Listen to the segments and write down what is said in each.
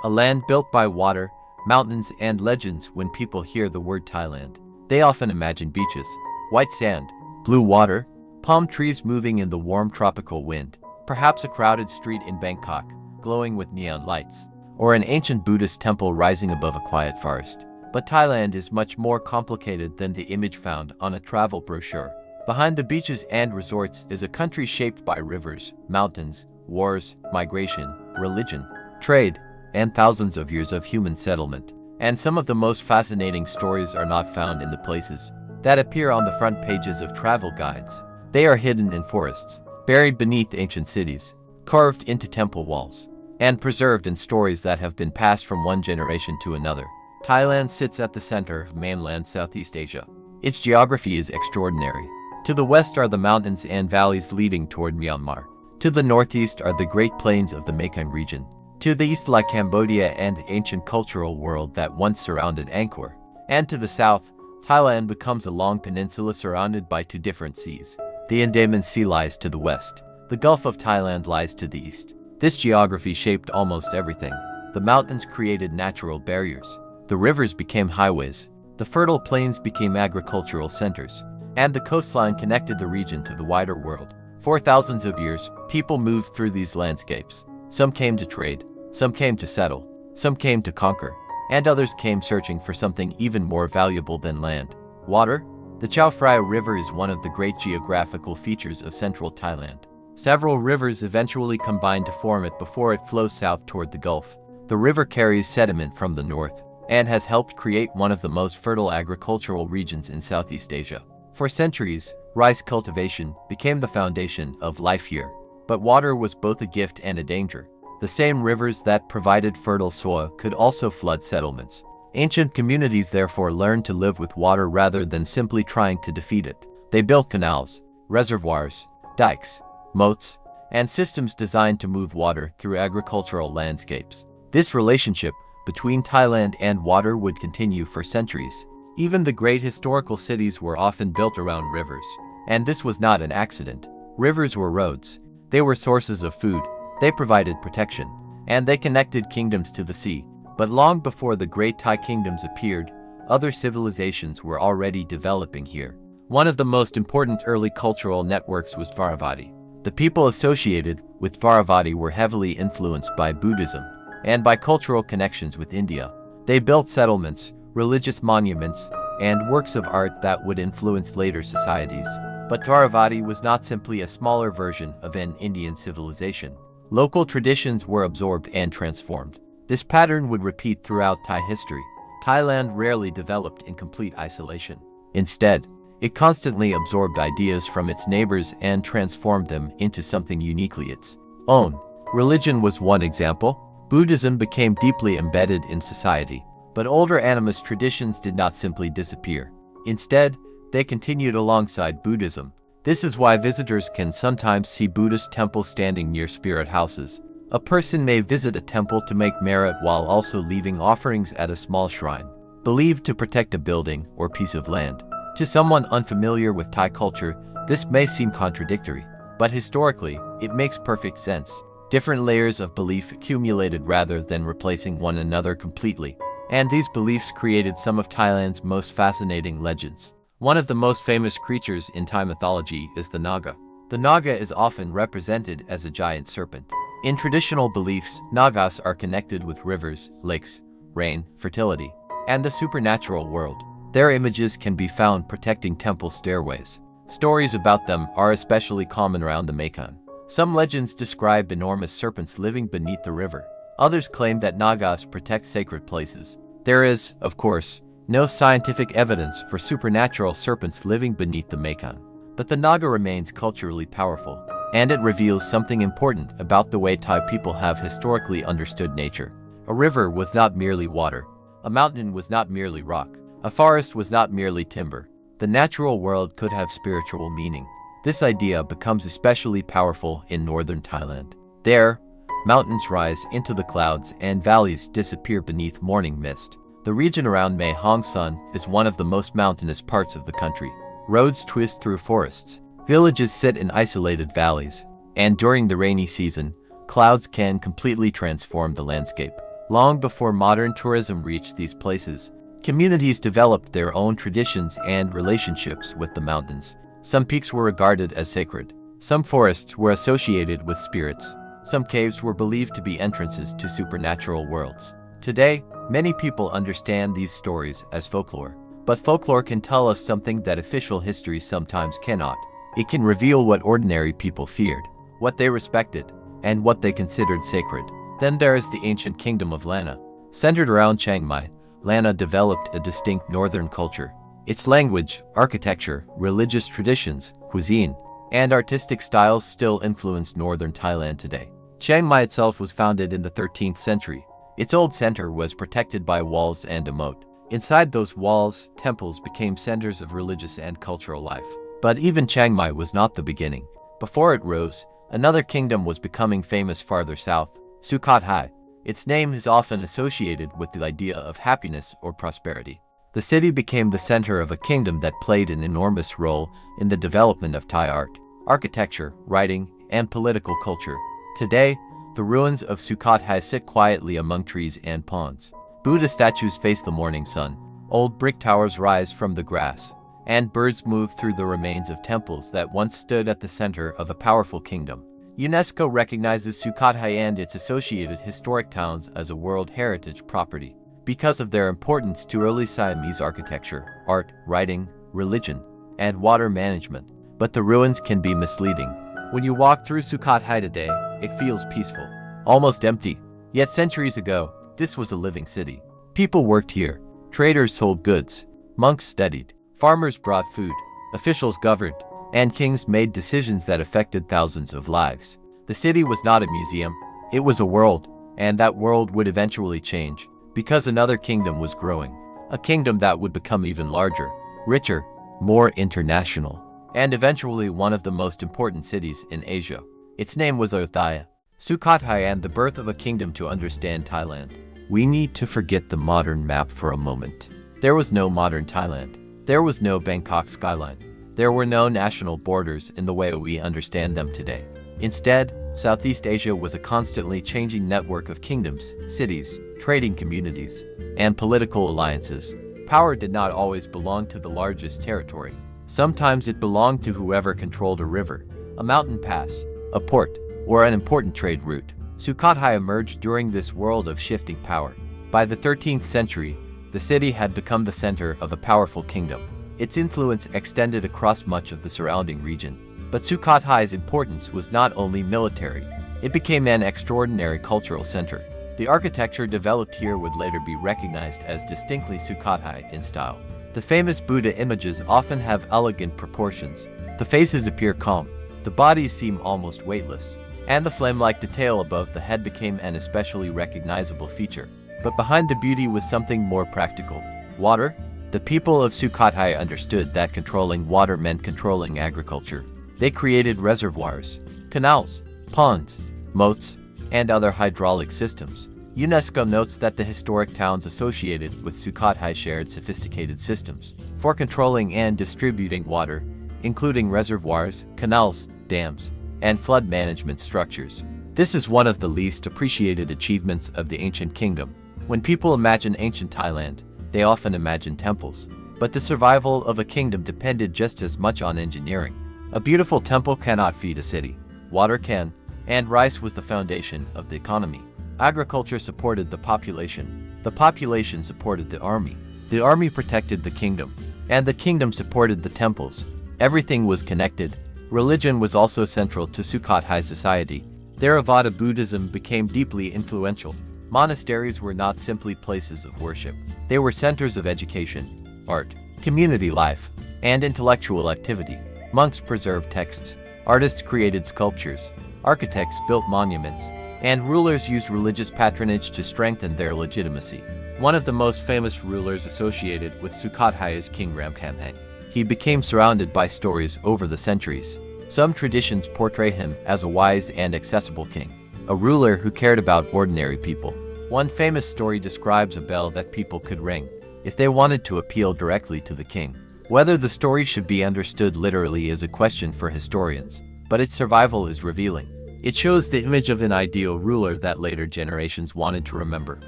a land built by water, mountains, and legends. When people hear the word Thailand, they often imagine beaches, white sand, blue water, palm trees moving in the warm tropical wind, perhaps a crowded street in Bangkok, glowing with neon lights, or an ancient Buddhist temple rising above a quiet forest. But Thailand is much more complicated than the image found on a travel brochure. Behind the beaches and resorts is a country shaped by rivers, mountains, wars, migration, religion, trade, and thousands of years of human settlement. And some of the most fascinating stories are not found in the places that appear on the front pages of travel guides. They are hidden in forests, buried beneath ancient cities, carved into temple walls, and preserved in stories that have been passed from one generation to another. Thailand sits at the center of mainland Southeast Asia. Its geography is extraordinary. To the west are the mountains and valleys leading toward Myanmar. To the northeast are the Great Plains of the Mekong region. To the east lie Cambodia and the ancient cultural world that once surrounded Angkor. And to the south, Thailand becomes a long peninsula surrounded by two different seas. The Andaman Sea lies to the west. The Gulf of Thailand lies to the east. This geography shaped almost everything. The mountains created natural barriers. The rivers became highways. The fertile plains became agricultural centers. And the coastline connected the region to the wider world. For thousands of years, people moved through these landscapes. Some came to trade, some came to settle, some came to conquer, and others came searching for something even more valuable than land: water. The Chao Phraya River is one of the great geographical features of central Thailand. Several rivers eventually combine to form it before it flows south toward the Gulf. The river carries sediment from the north and has helped create one of the most fertile agricultural regions in Southeast Asia. For centuries, rice cultivation became the foundation of life here. But water was both a gift and a danger. The same rivers that provided fertile soil could also flood settlements. Ancient communities therefore learned to live with water rather than simply trying to defeat it. They built canals, reservoirs, dikes, moats, and systems designed to move water through agricultural landscapes. This relationship between Thailand and water would continue for centuries. Even the great historical cities were often built around rivers. And this was not an accident. Rivers were roads. They were sources of food, they provided protection, and they connected kingdoms to the sea. But long before the great Thai kingdoms appeared, other civilizations were already developing here. One of the most important early cultural networks was Tharavadi. The people associated with Tharavadi were heavily influenced by Buddhism and by cultural connections with India. They built settlements, religious monuments, and works of art that would influence later societies. But Tharavadi was not simply a smaller version of an Indian civilization. Local traditions were absorbed and transformed. This pattern would repeat throughout Thai history. Thailand rarely developed in complete isolation. Instead, it constantly absorbed ideas from its neighbors and transformed them into something uniquely its own. Religion was one example. Buddhism became deeply embedded in society. But older animist traditions did not simply disappear. Instead, they continued alongside Buddhism. This is why visitors can sometimes see Buddhist temples standing near spirit houses. A person may visit a temple to make merit while also leaving offerings at a small shrine, believed to protect a building or piece of land. To someone unfamiliar with Thai culture, this may seem contradictory, but historically, it makes perfect sense. Different layers of belief accumulated rather than replacing one another completely. And these beliefs created some of Thailand's most fascinating legends. One of the most famous creatures in Thai mythology is the Naga. The Naga is often represented as a giant serpent. In traditional beliefs, Nagas are connected with rivers, lakes, rain, fertility, and the supernatural world. Their images can be found protecting temple stairways. Stories about them are especially common around the Mekong. Some legends describe enormous serpents living beneath the river. Others claim that Nagas protect sacred places. There is, of course, no scientific evidence for supernatural serpents living beneath the Mekong. But the Naga remains culturally powerful, and it reveals something important about the way Thai people have historically understood nature. A river was not merely water. A mountain was not merely rock. A forest was not merely timber. The natural world could have spiritual meaning. This idea becomes especially powerful in northern Thailand. There, mountains rise into the clouds and valleys disappear beneath morning mist. The region around Mae Hong Son is one of the most mountainous parts of the country. Roads twist through forests. Villages sit in isolated valleys. And during the rainy season, clouds can completely transform the landscape. Long before modern tourism reached these places, communities developed their own traditions and relationships with the mountains. Some peaks were regarded as sacred. Some forests were associated with spirits. Some caves were believed to be entrances to supernatural worlds. Today, many people understand these stories as folklore. But folklore can tell us something that official history sometimes cannot. It can reveal what ordinary people feared, what they respected, and what they considered sacred. Then there is the ancient kingdom of Lanna. Centered around Chiang Mai, Lanna developed a distinct northern culture. Its language, architecture, religious traditions, cuisine, and artistic styles still influence northern Thailand today. Chiang Mai itself was founded in the 13th century. Its old center was protected by walls and a moat. Inside those walls, temples became centers of religious and cultural life. But even Chiang Mai was not the beginning. Before it rose, another kingdom was becoming famous farther south, Sukhothai. Its name is often associated with the idea of happiness or prosperity. The city became the center of a kingdom that played an enormous role in the development of Thai art, architecture, writing, and political culture. Today, the ruins of Sukhothai sit quietly among trees and ponds. Buddha statues face the morning sun, old brick towers rise from the grass, and birds move through the remains of temples that once stood at the center of a powerful kingdom. UNESCO recognizes Sukhothai and its associated historic towns as a World Heritage Property because of their importance to early Siamese architecture, art, writing, religion, and water management. But the ruins can be misleading. When you walk through Sukhothai today, it feels peaceful, almost empty. Yet centuries ago, this was a living city. People worked here. Traders sold goods. Monks studied. Farmers brought food. Officials governed. And kings made decisions that affected thousands of lives. The city was not a museum. It was a world. And that world would eventually change. Because another kingdom was growing. A kingdom that would become even larger, richer, more international. And eventually one of the most important cities in Asia. Its name was Ayutthaya. Sukhothai and the birth of a kingdom. To understand Thailand, we need to forget the modern map for a moment. There was no modern Thailand. There was no Bangkok skyline. There were no national borders in the way we understand them today. Instead, Southeast Asia was a constantly changing network of kingdoms, cities, trading communities, and political alliances. Power did not always belong to the largest territory. Sometimes it belonged to whoever controlled a river, a mountain pass, a port, or an important trade route. Sukhothai emerged during this world of shifting power. By the 13th century, the city had become the center of a powerful kingdom. Its influence extended across much of the surrounding region. But Sukhothai's importance was not only military, it became an extraordinary cultural center. The architecture developed here would later be recognized as distinctly Sukhothai in style. The famous Buddha images often have elegant proportions. The faces appear calm, the bodies seem almost weightless, and the flame-like detail above the head became an especially recognizable feature. But behind the beauty was something more practical. Water? The people of Sukhothai understood that controlling water meant controlling agriculture. They created reservoirs, canals, ponds, moats, and other hydraulic systems. UNESCO notes that the historic towns associated with Sukhothai shared sophisticated systems for controlling and distributing water, including reservoirs, canals, dams, and flood management structures. This is one of the least appreciated achievements of the ancient kingdom. When people imagine ancient Thailand, they often imagine temples. But the survival of a kingdom depended just as much on engineering. A beautiful temple cannot feed a city. Water can, and rice was the foundation of the economy. Agriculture supported the population. The population supported the army. The army protected the kingdom. And the kingdom supported the temples. Everything was connected. Religion was also central to Sukhothai society. Theravada Buddhism became deeply influential. Monasteries were not simply places of worship. They were centers of education, art, community life, and intellectual activity. Monks preserved texts, artists created sculptures, architects built monuments, and rulers used religious patronage to strengthen their legitimacy. One of the most famous rulers associated with Sukhothai is King Ramkhamhaeng. He became surrounded by stories over the centuries. Some traditions portray him as a wise and accessible king, a ruler who cared about ordinary people. One famous story describes a bell that people could ring if they wanted to appeal directly to the king. Whether the story should be understood literally is a question for historians, but its survival is revealing. It shows the image of an ideal ruler that later generations wanted to remember.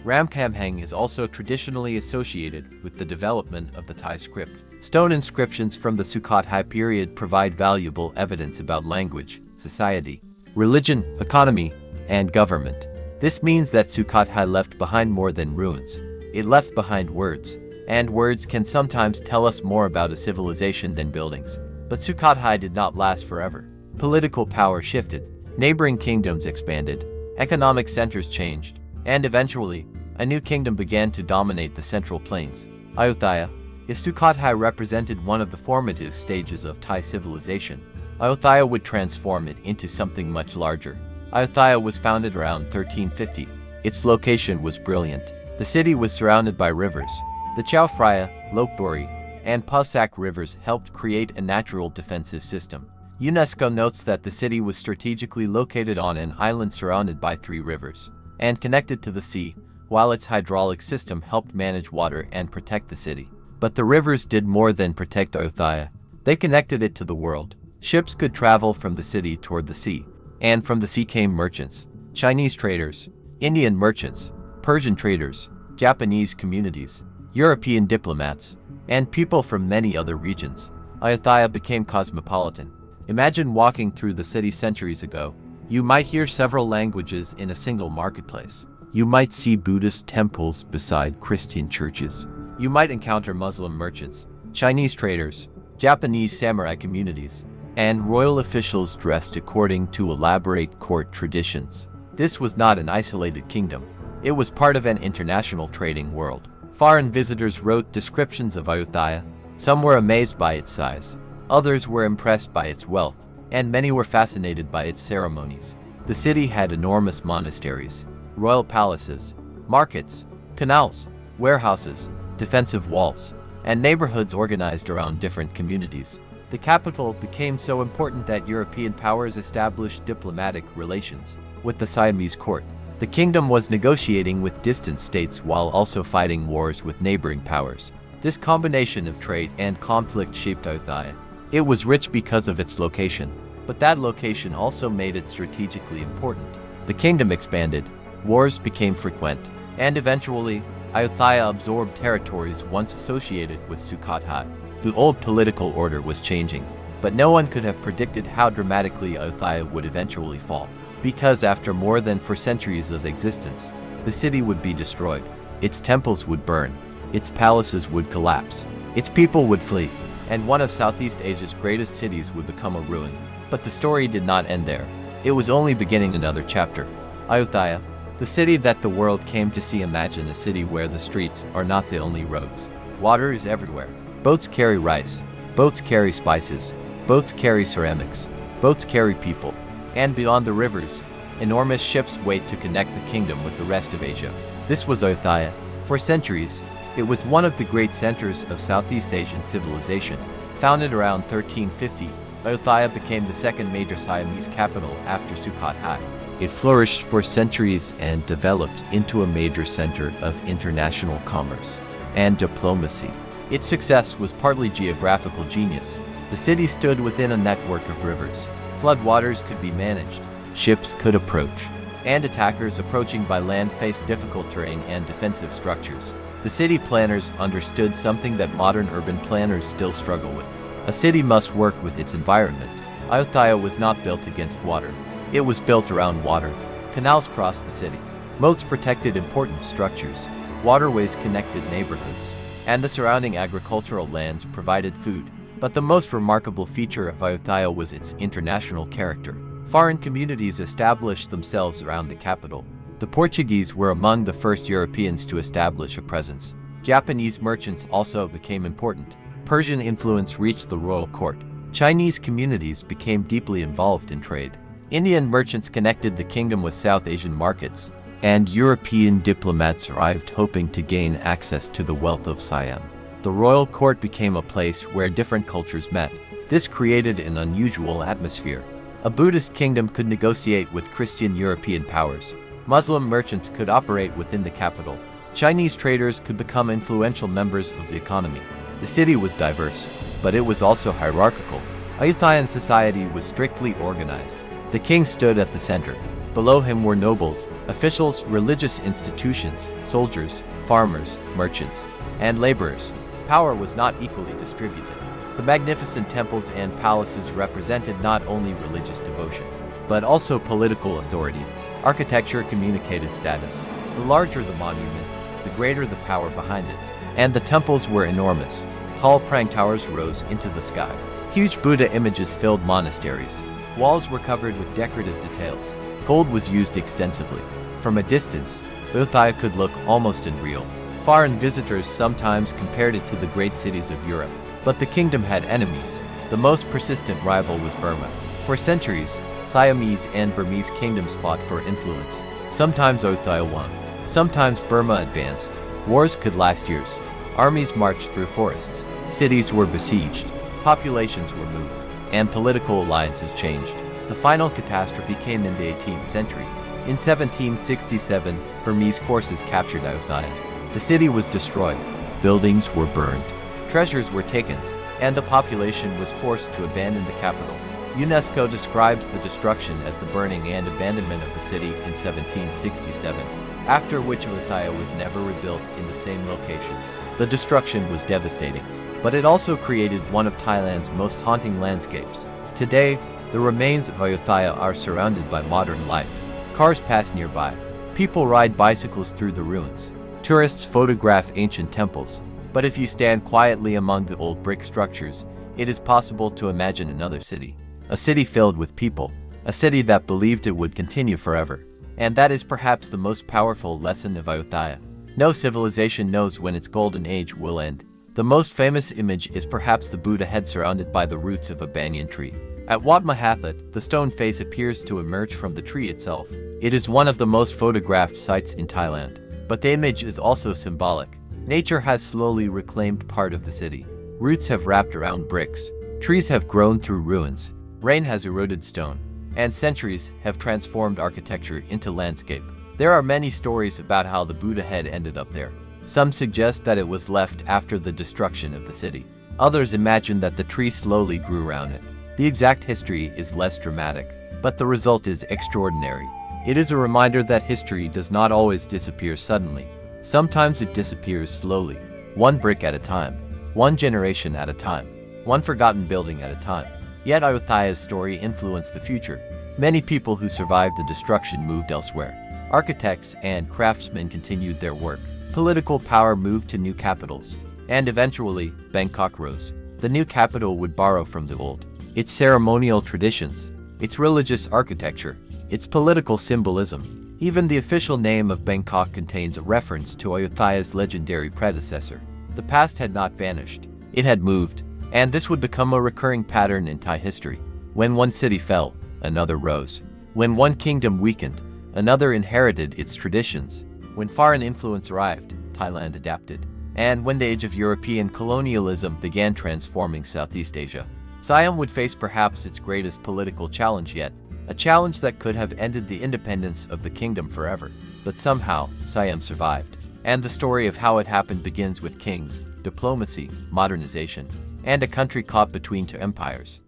Ramkhamhaeng is also traditionally associated with the development of the Thai script. Stone inscriptions from the Sukhothai period provide valuable evidence about language, society, religion, economy, and government. This means that Sukhothai left behind more than ruins. It left behind words, and words can sometimes tell us more about a civilization than buildings. But Sukhothai did not last forever. Political power shifted, neighboring kingdoms expanded, economic centers changed, and eventually, a new kingdom began to dominate the central plains, Ayutthaya. If Sukhothai represented one of the formative stages of Thai civilization, Ayutthaya would transform it into something much larger. Ayutthaya was founded around 1350. Its location was brilliant. The city was surrounded by rivers. The Chao Phraya, Lopburi, and Pusak rivers helped create a natural defensive system. UNESCO notes that the city was strategically located on an island surrounded by 3 rivers and connected to the sea, while its hydraulic system helped manage water and protect the city. But the rivers did more than protect Ayutthaya. They connected it to the world. Ships could travel from the city toward the sea, and from the sea came merchants, Chinese traders, Indian merchants, Persian traders, Japanese communities, European diplomats, and people from many other regions. Ayutthaya became cosmopolitan. Imagine walking through the city centuries ago. You might hear several languages in a single marketplace. You might see Buddhist temples beside Christian churches. You might encounter Muslim merchants, Chinese traders, Japanese samurai communities, and royal officials dressed according to elaborate court traditions. This was not an isolated kingdom. It was part of an international trading world. Foreign visitors wrote descriptions of Ayutthaya. Some were amazed by its size. Others were impressed by its wealth, and many were fascinated by its ceremonies. The city had enormous monasteries, royal palaces, markets, canals, warehouses, defensive walls, and neighborhoods organized around different communities. The capital became so important that European powers established diplomatic relations with the Siamese court. The kingdom was negotiating with distant states while also fighting wars with neighboring powers. This combination of trade and conflict shaped Ayutthaya. It was rich because of its location, but that location also made it strategically important. The kingdom expanded, wars became frequent, and eventually, Ayutthaya absorbed territories once associated with Sukhothai. The old political order was changing, but no one could have predicted how dramatically Ayutthaya would eventually fall. Because after more than 4 centuries of existence, the city would be destroyed, its temples would burn, its palaces would collapse, its people would flee, and one of Southeast Asia's greatest cities would become a ruin. But the story did not end there. It was only beginning another chapter. Ayutthaya, the city that the world came to see. Imagine a city where the streets are not the only roads. Water is everywhere. Boats carry rice. Boats carry spices. Boats carry ceramics. Boats carry people. And beyond the rivers, enormous ships wait to connect the kingdom with the rest of Asia. This was Ayutthaya. For centuries, it was one of the great centers of Southeast Asian civilization. Founded around 1350, Ayutthaya became the second major Siamese capital after Sukhothai. It flourished for centuries and developed into a major center of international commerce and diplomacy. Its success was partly geographical genius. The city stood within a network of rivers. Floodwaters could be managed, ships could approach, and attackers approaching by land faced difficult terrain and defensive structures. The city planners understood something that modern urban planners still struggle with. A city must work with its environment. Ayutthaya was not built against water. It was built around water. Canals crossed the city. Moats protected important structures. Waterways connected neighborhoods. And the surrounding agricultural lands provided food. But the most remarkable feature of Ayutthaya was its international character. Foreign communities established themselves around the capital. The Portuguese were among the first Europeans to establish a presence. Japanese merchants also became important. Persian influence reached the royal court. Chinese communities became deeply involved in trade. Indian merchants connected the kingdom with South Asian markets, and European diplomats arrived hoping to gain access to the wealth of Siam. The royal court became a place where different cultures met. This created an unusual atmosphere. A Buddhist kingdom could negotiate with Christian European powers. Muslim merchants could operate within the capital. Chinese traders could become influential members of the economy. The city was diverse, but it was also hierarchical. Ayutthayan society was strictly organized. The king stood at the center. Below him were nobles, officials, religious institutions, soldiers, farmers, merchants, and laborers. Power was not equally distributed. The magnificent temples and palaces represented not only religious devotion, but also political authority. Architecture communicated status. The larger the monument, the greater the power behind it. And the temples were enormous. Tall praying towers rose into the sky. Huge Buddha images filled monasteries. Walls were covered with decorative details. Gold was used extensively. From a distance, Ayutthaya could look almost unreal. Foreign visitors sometimes compared it to the great cities of Europe. But the kingdom had enemies. The most persistent rival was Burma. For centuries, Siamese and Burmese kingdoms fought for influence. Sometimes Ayutthaya won. Sometimes Burma advanced. Wars could last years. Armies marched through forests. Cities were besieged. Populations were moved. And political alliances changed. The final catastrophe came in the 18th century. In 1767, Burmese forces captured Ayutthaya. The city was destroyed. Buildings were burned. Treasures were taken. And the population was forced to abandon the capital. UNESCO describes the destruction as the burning and abandonment of the city in 1767, after which Ayutthaya was never rebuilt in the same location. The destruction was devastating, but it also created one of Thailand's most haunting landscapes. Today, the remains of Ayutthaya are surrounded by modern life. Cars pass nearby. People ride bicycles through the ruins. Tourists photograph ancient temples. But if you stand quietly among the old brick structures, it is possible to imagine another city. A city filled with people. A city that believed it would continue forever. And that is perhaps the most powerful lesson of Ayutthaya. No civilization knows when its golden age will end. The most famous image is perhaps the Buddha head surrounded by the roots of a banyan tree. At Wat Mahathat, the stone face appears to emerge from the tree itself. It is one of the most photographed sites in Thailand. But the image is also symbolic. Nature has slowly reclaimed part of the city. Roots have wrapped around bricks. Trees have grown through ruins. Rain has eroded stone. And centuries have transformed architecture into landscape. There are many stories about how the Buddha head ended up there. Some suggest that it was left after the destruction of the city. Others imagine that the tree slowly grew around it. The exact history is less dramatic, but the result is extraordinary. It is a reminder that history does not always disappear suddenly. Sometimes it disappears slowly, one brick at a time, one generation at a time, one forgotten building at a time. Yet Ayutthaya's story influenced the future. Many people who survived the destruction moved elsewhere. Architects and craftsmen continued their work. Political power moved to new capitals. And eventually, Bangkok rose. The new capital would borrow from the old. Its ceremonial traditions, its religious architecture, its political symbolism. Even the official name of Bangkok contains a reference to Ayutthaya's legendary predecessor. The past had not vanished. It had moved. And this would become a recurring pattern in Thai history. When one city fell, another rose. When one kingdom weakened, another inherited its traditions. When foreign influence arrived, Thailand adapted. And when the age of European colonialism began transforming Southeast Asia, Siam would face perhaps its greatest political challenge yet, a challenge that could have ended the independence of the kingdom forever. But somehow, Siam survived. And the story of how it happened begins with kings, diplomacy, modernization, and a country caught between two empires.